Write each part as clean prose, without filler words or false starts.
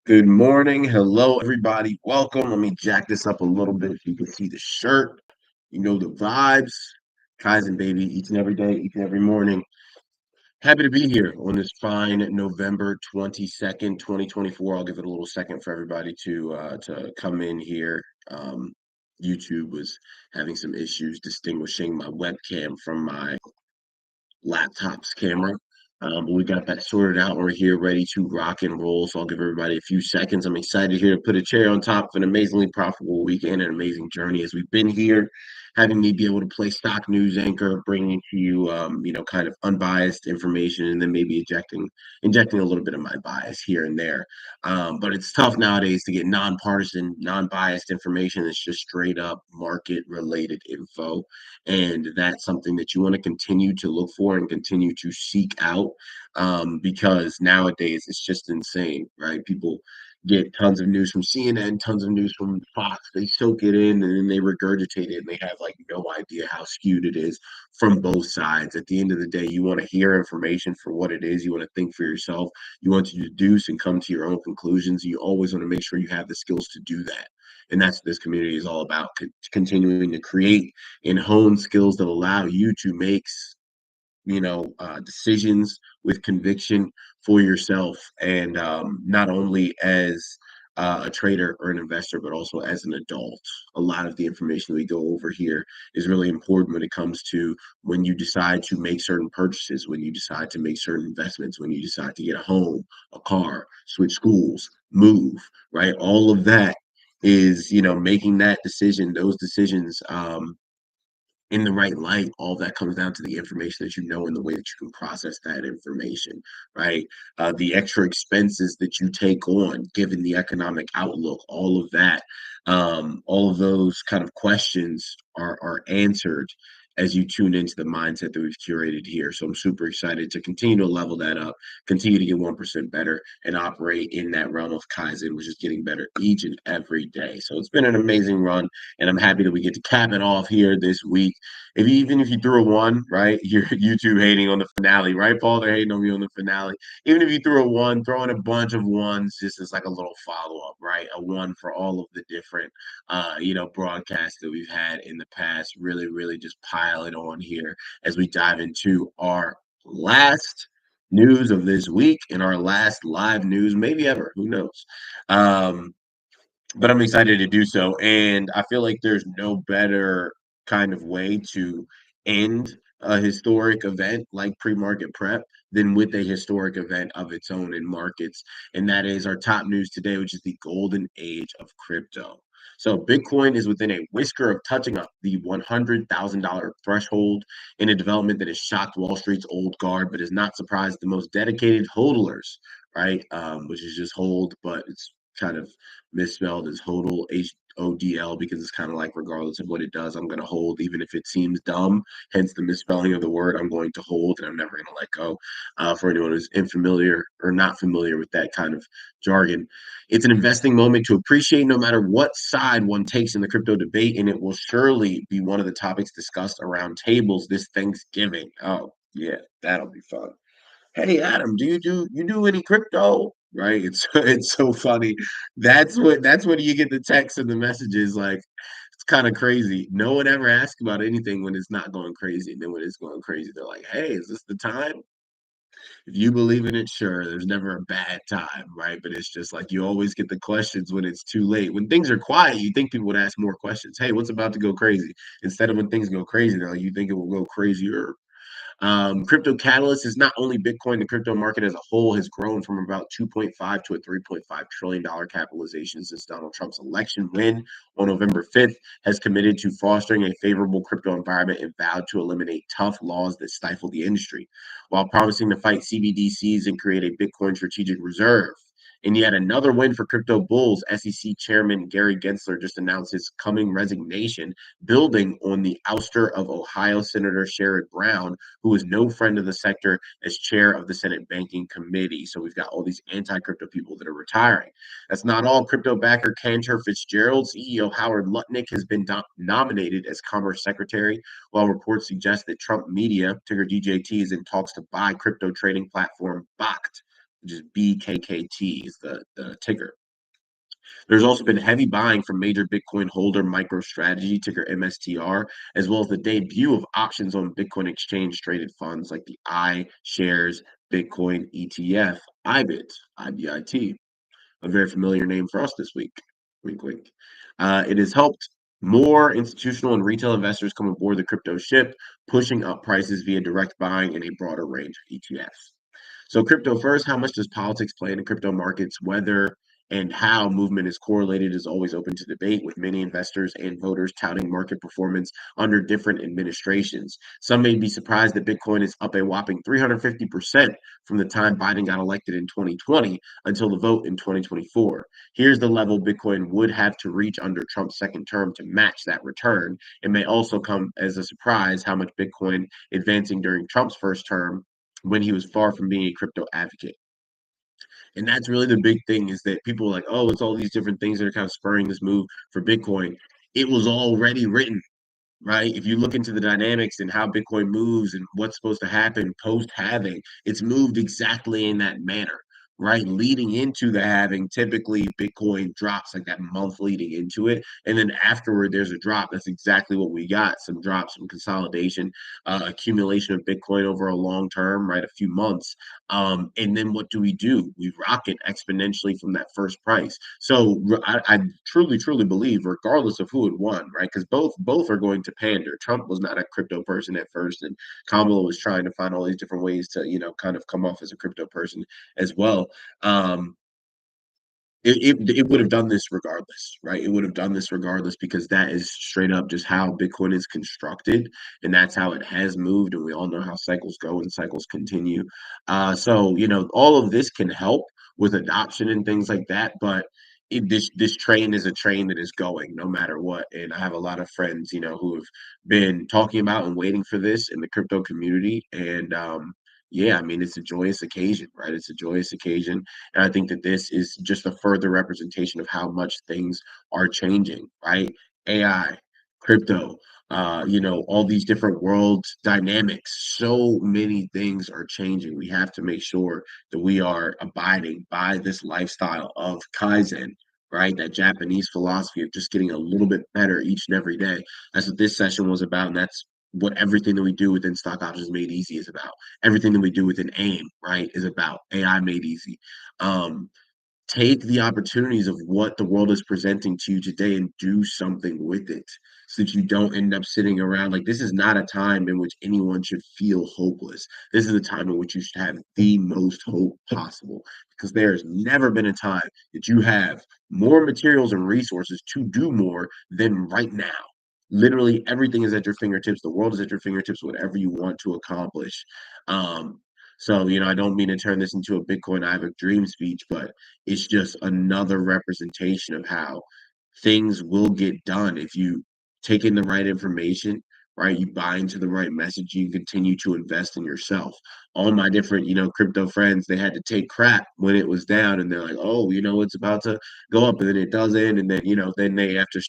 Good morning. Hello, everybody. Welcome. Let me jack this up a little bit so you can see the shirt. You know the vibes. Kaizen, baby, each and every day, each and every morning. Happy to be here on this fine November 22nd, 2024. I'll give it a little second for everybody to come in here. YouTube was having some issues distinguishing my webcam from my laptop's camera. But we got that sorted out. We're here ready to rock and roll. So I'll give everybody a few seconds. I'm excited here to put a cherry on top of an amazingly profitable weekend, an amazing journey as we've been here, having me be able to play stock news anchor, bringing to you, kind of unbiased information, and then maybe injecting a little bit of my bias here and there. But it's tough nowadays to get nonpartisan, non-biased information that's just straight up market related info. And that's something that you want to continue to look for and continue to seek out, because nowadays it's just insane, right? People get tons of news from CNN, tons of news from Fox. They soak it in and then they regurgitate it and they have like no idea how skewed it is from both sides. At the end of the day, you want to hear information for what it is. You want to think for yourself. You want to deduce and come to your own conclusions. You always want to make sure you have the skills to do that. And that's what this community is all about, continuing to create and hone skills that allow you to make decisions with conviction for yourself, and not only as a trader or an investor, but also as an adult. A lot of the information we go over here is really important when it comes to when you decide to make certain purchases, when you decide to make certain investments, when you decide to get a home, a car, switch schools, move, right? All of that is, making that decision, those decisions, in the right light. All that comes down to the information that you know and the way that you can process that information, right? The extra expenses that you take on, given the economic outlook, all of those kind of questions are answered as you tune into the mindset that we've curated here. So I'm super excited to continue to level that up, continue to get 1% better, and operate in that realm of Kaizen, which is getting better each and every day. So it's been an amazing run, and I'm happy that we get to cap it off here this week. Even if you threw a one, right, you're YouTube hating on the finale, right, Paul? They're hating on me on the finale. Even if you threw a one, throw in a bunch of ones just as like a little follow up, right? A one for all of the different, broadcasts that we've had in the past. Really, really just pile it on here as we dive into our last news of this week and our last live news, maybe ever. Who knows? Um, but I'm excited to do so. And I feel like there's no better kind of way to end a historic event like pre-market prep than with a historic event of its own in markets. And that is our top news today, which is the golden age of crypto. So Bitcoin is within a whisker of touching up the $100,000 threshold in a development that has shocked Wall Street's old guard, but has not surprised the most dedicated hodlers, right? Which is just hold, but it's kind of misspelled as hodl, HODL, because it's kind of like regardless of what it does, I'm going to hold, even if it seems dumb. Hence the misspelling of the word. I'm going to hold, and I'm never going to let go. For anyone who's unfamiliar or not familiar with that kind of jargon, it's an investing moment to appreciate no matter what side one takes in the crypto debate, and it will surely be one of the topics discussed around tables this Thanksgiving. Oh, yeah, that'll be fun. Hey Adam, do you do any crypto? Right? It's so funny. That's when you get the texts and the messages. Like, it's kind of crazy. No one ever asks about anything when it's not going crazy. And then when it's going crazy, they're like, hey, is this the time? If you believe in it, sure, there's never a bad time, right? But it's just like you always get the questions when it's too late. When things are quiet, you think people would ask more questions. Hey, what's about to go crazy? Instead of when things go crazy, they're like, you think it will go crazier. Crypto Catalyst is not only Bitcoin, the crypto market as a whole has grown from about 2.5 to a $3.5 trillion capitalization since Donald Trump's election win on November 5th, has committed to fostering a favorable crypto environment and vowed to eliminate tough laws that stifle the industry, while promising to fight CBDCs and create a Bitcoin strategic reserve. In yet another win for crypto bulls, SEC Chairman Gary Gensler just announced his coming resignation, building on the ouster of Ohio Senator Sherrod Brown, who is no friend of the sector, as chair of the Senate Banking Committee. So we've got all these anti-crypto people that are retiring. That's not all. Crypto backer Cantor Fitzgerald, CEO Howard Lutnick has been nominated as Commerce Secretary, while reports suggest that Trump Media, ticker DJT, is in talks to buy crypto trading platform Bakkt. which is BKKT is the ticker. There's also been heavy buying from major Bitcoin holder MicroStrategy, ticker MSTR, as well as the debut of options on Bitcoin exchange traded funds like the iShares Bitcoin ETF, IBIT, IBIT, a very familiar name for us this week. Wink, wink. It has helped more institutional and retail investors come aboard the crypto ship, pushing up prices via direct buying in a broader range of ETFs. So, crypto first, how much does politics play in the crypto markets? Whether and how movement is correlated is always open to debate, with many investors and voters touting market performance under different administrations. Some may be surprised that Bitcoin is up a whopping 350% from the time Biden got elected in 2020 until the vote in 2024. Here's the level Bitcoin would have to reach under Trump's second term to match that return. It may also come as a surprise how much Bitcoin advancing during Trump's first term when he was far from being a crypto advocate. And that's really the big thing is that people are like, oh, it's all these different things that are kind of spurring this move for Bitcoin. It was already written, right? If you look into the dynamics and how Bitcoin moves and what's supposed to happen post halving, it's moved exactly in that manner, right? Leading into the halving, typically Bitcoin drops like that month leading into it. And then afterward, there's a drop. That's exactly what we got, some drops, some consolidation, accumulation of Bitcoin over a long term, right? A few months. And then what do? We rocket exponentially from that first price. So I truly, truly believe, regardless of who had won, right? Because both are going to pander. Trump was not a crypto person at first, and Kamala was trying to find all these different ways to, kind of come off as a crypto person as well. Um, it would have done this regardless, right? It would have done this regardless because that is straight up just how Bitcoin is constructed, and that's how it has moved. And we all know how cycles go and cycles continue. So all of this can help with adoption and things like that, but this train is a train that is going no matter what. And I have a lot of friends, who have been talking about and waiting for this in the crypto community, and yeah, I mean, it's a joyous occasion, right? It's a joyous occasion. And I think that this is just a further representation of how much things are changing, right? AI, crypto, all these different world dynamics. So many things are changing. We have to make sure that we are abiding by this lifestyle of Kaizen, right? That Japanese philosophy of just getting a little bit better each and every day. That's what this session was about. And that's what everything that we do within Stock Options Made Easy is about. Everything that we do within AIM, right, is about AI made easy. Um, Take the opportunities of what the world is presenting to you today and do something with it so that you don't end up sitting around. Like, this is not a time in which anyone should feel hopeless. This is a time in which you should have the most hope possible, because there has never been a time that you have more materials and resources to do more than right now. Literally everything is at your fingertips. The world is at your fingertips, whatever you want to accomplish. um so, I don't mean to turn this into a Bitcoin I have a dream speech, but it's just another representation of how things will get done if you take in the right information, right? You buy into the right message, you continue to invest in yourself. All my different, crypto friends, they had to take crap when it was down, and they're like, oh, it's about to go up, and then it doesn't, and then, then they have to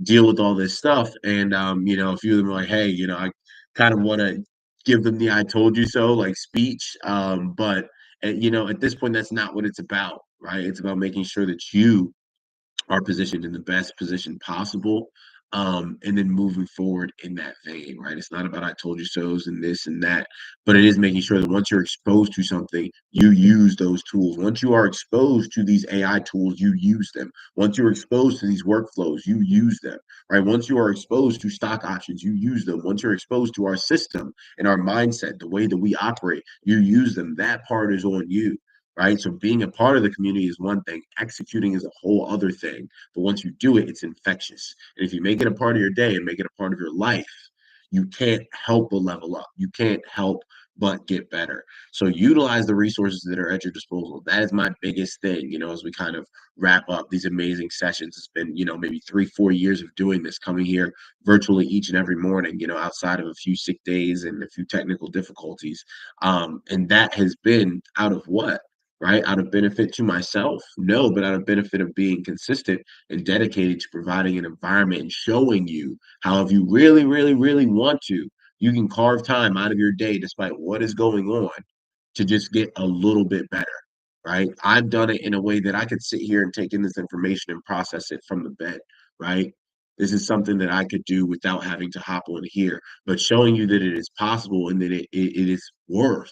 deal with all this stuff. And a few of them are like, hey, I kind of want to give them the I told you so like speech. But at this point, that's not what it's about, right? It's about making sure that you are positioned in the best position possible. And then moving forward in that vein, right? It's not about I told you so's and this and that, but it is making sure that once you're exposed to something, you use those tools. Once you are exposed to these AI tools, you use them. Once you're exposed to these workflows, you use them, right? Once you are exposed to stock options, you use them. Once you're exposed to our system and our mindset, the way that we operate, you use them. That part is on you, right? So being a part of the community is one thing, executing is a whole other thing. But once you do it, it's infectious. And if you make it a part of your day and make it a part of your life, you can't help but level up. You can't help but get better. So utilize the resources that are at your disposal. That is my biggest thing, as we kind of wrap up these amazing sessions. It's been, maybe 3-4 years of doing this, coming here virtually each and every morning, outside of a few sick days and a few technical difficulties. And that has been out of what? Right? Out of benefit to myself? No, but out of benefit of being consistent and dedicated to providing an environment and showing you how, if you really, really, really want to, you can carve time out of your day despite what is going on to just get a little bit better. right? I've done it in a way that I could sit here and take in this information and process it from the bed, right? This is something that I could do without having to hop on here, but showing you that it is possible and that it is worth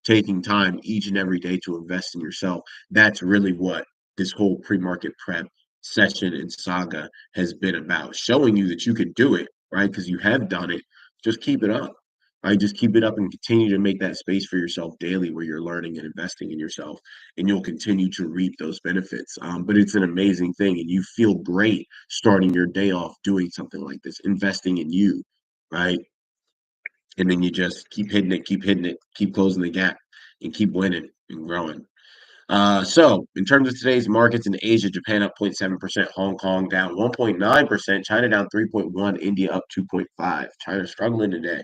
taking time each and every day to invest in yourself. That's really what this whole pre-market prep session and saga has been about, showing you that you can do it, right? Because you have done it. Just keep it up. Right, just keep it up and continue to make that space for yourself daily where you're learning and investing in yourself, and you'll continue to reap those benefits. But it's an amazing thing, and you feel great starting your day off doing something like this, investing in you, right? And then you just keep hitting it, keep closing the gap, and keep winning and growing. So in terms of today's markets in Asia, Japan up 0.7%, Hong Kong down 1.9%, China down 3.1, India up 2.5. China struggling today.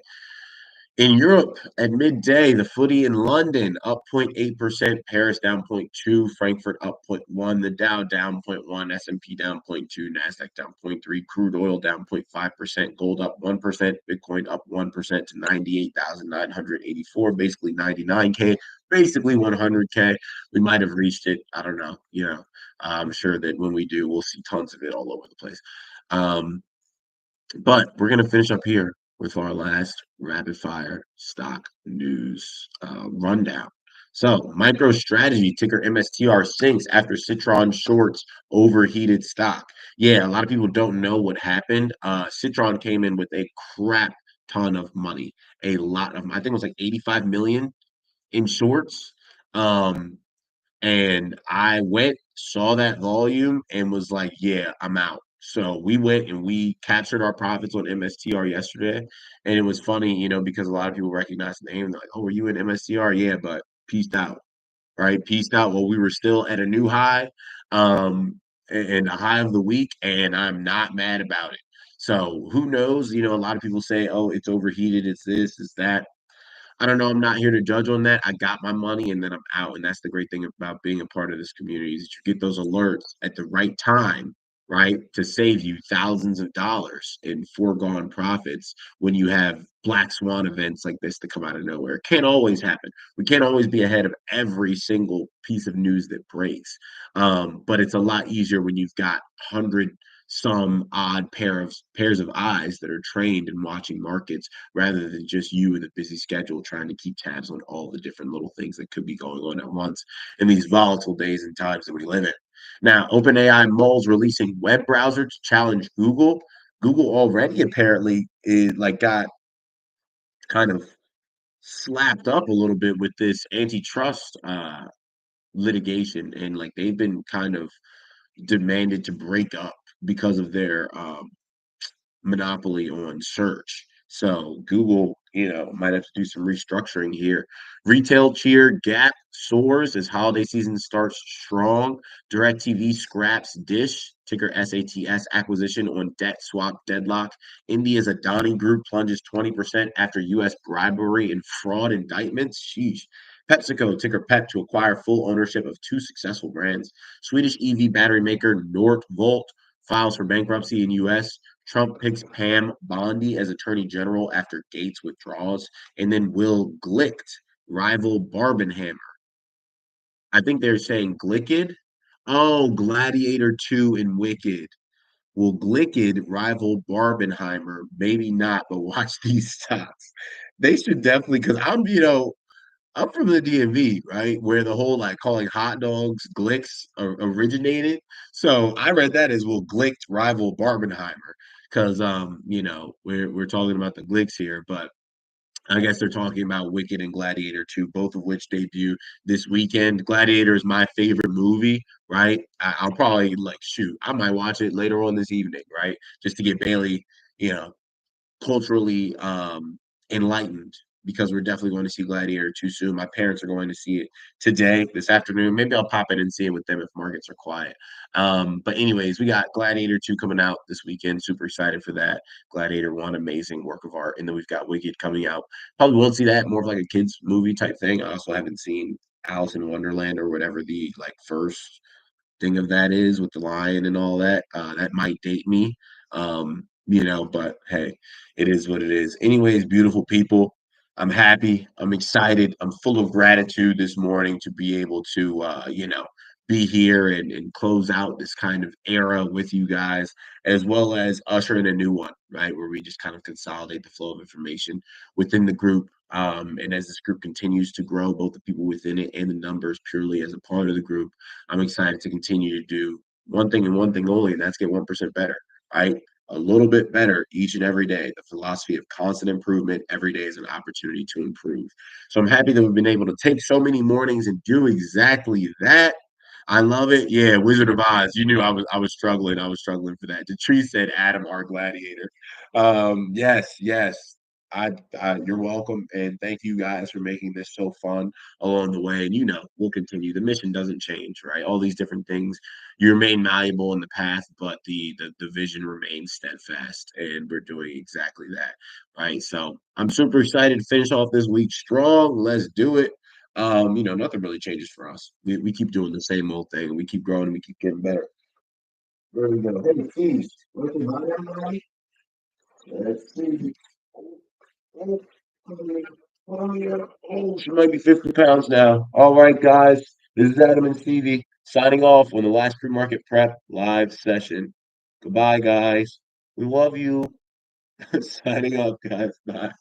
In Europe, at midday, the footy in London up 0.8%, Paris down 0.2, Frankfurt up 0.1, the Dow down 0.1, S&P down 0.2, Nasdaq down 0.3, crude oil down 0.5%, gold up 1%, Bitcoin up 1% to 98,984, basically 99K, basically 100K. We might have reached it. I don't know. I'm sure that when we do, we'll see tons of it all over the place. Um, but we're going to finish up here with our last rapid fire stock news rundown. So, MicroStrategy, ticker MSTR, sinks after Citron shorts overheated stock. Yeah, a lot of people don't know what happened. Citron came in with a crap ton of money, a lot of, I think it was like 85 million in shorts. Um, and I went, saw that volume, and was like, yeah, I'm out. So we went and we captured our profits on MSTR yesterday. And it was funny, because a lot of people recognize the name. They're like, oh, were you in MSTR? Yeah, but peaced out, right? Peaced out while we were still at a new high, and a high of the week. And I'm not mad about it. So who knows? A lot of people say, oh, it's overheated, it's this, it's that. I don't know. I'm not here to judge on that. I got my money and then I'm out. And that's the great thing about being a part of this community is that you get those alerts at the right time, right? To save you thousands of dollars in foregone profits when you have black swan events like this to come out of nowhere. It can't always happen. We can't always be ahead of every single piece of news that breaks. But it's a lot easier when you've got 100 some odd pairs of eyes that are trained in watching markets rather than just you with a busy schedule trying to keep tabs on all the different little things that could be going on at once in these volatile days and times that we live in. Now, OpenAI Moles releasing web browser to challenge Google. Google already apparently is like got kind of slapped up a little bit with this antitrust litigation, and like they've been kind of demanded to break up because of their monopoly on search. So Google, might have to do some restructuring here. Retail cheer Gap soars as holiday season starts strong. DirecTV scraps Dish, ticker SATS acquisition on debt swap deadlock. India's Adani Group plunges 20% after U.S. bribery and fraud indictments. Sheesh. PepsiCo, ticker PEP, to acquire full ownership of two successful brands. Swedish EV battery maker Northvolt files for bankruptcy in U.S. Trump picks Pam Bondi as attorney general after Gates withdraws. And then Will Glicht rival Barbenheimer. I think they're saying Glicked. Oh, Gladiator 2 and Wicked. Will Glicked rival Barbenheimer? Maybe not, but watch these stocks. They should definitely, because I'm from the DMV, right, where the whole like calling hot dogs Glicks originated. So I read that as will Glick rival Barbenheimer because we're talking about the Glicks here, but I guess they're talking about Wicked and Gladiator 2, both of which debut this weekend. Gladiator is my favorite movie, right? I'll probably like shoot, I might watch it later on this evening, right, just to get Bailey, you know, culturally enlightened because we're definitely going to see Gladiator too soon. My parents are going to see it today, this afternoon. Maybe I'll pop in and see it with them if markets are quiet. But anyways, we got Gladiator 2 coming out this weekend. Super excited for that. Gladiator 1, amazing work of art. And then we've got Wicked coming out. Probably won't see that, more of like a kids movie type thing. I also haven't seen Alice in Wonderland or whatever the like first thing of that is with the lion and all that. That might date me. But hey, it is what it is. Anyways, beautiful people. I'm happy. I'm excited. I'm full of gratitude this morning to be able to, be here and close out this kind of era with you guys, as well as usher in a new one, right? Where we just kind of consolidate the flow of information within the group. And as this group continues to grow, both the people within it and the numbers purely as a part of the group, I'm excited to continue to do one thing and one thing only, and that's get 1% better, right? A little bit better each and every day. The philosophy of constant improvement. Every day is an opportunity to improve. So I'm happy that we've been able to take so many mornings and do exactly that. I love it. Yeah, Wizard of Oz. You knew I was struggling. I was struggling for that. The tree said Adam our gladiator. Yes, yes. You're welcome, and thank you guys for making this so fun along the way. And we'll continue. The mission doesn't change, right? All these different things, you remain malleable in the path, but the vision remains steadfast, and we're doing exactly that, right? So I'm super excited to finish off this week strong. Let's do it. Nothing really changes for us. We keep doing the same old thing. We keep growing and we keep getting better. There we go. Hey, please. Looking hot, everybody? Let's see. Oh, she might be 50 pounds now. All right, guys. This is Adam and Stevie signing off on the last pre-market prep live session. Goodbye, guys. We love you. Signing off, guys. Bye.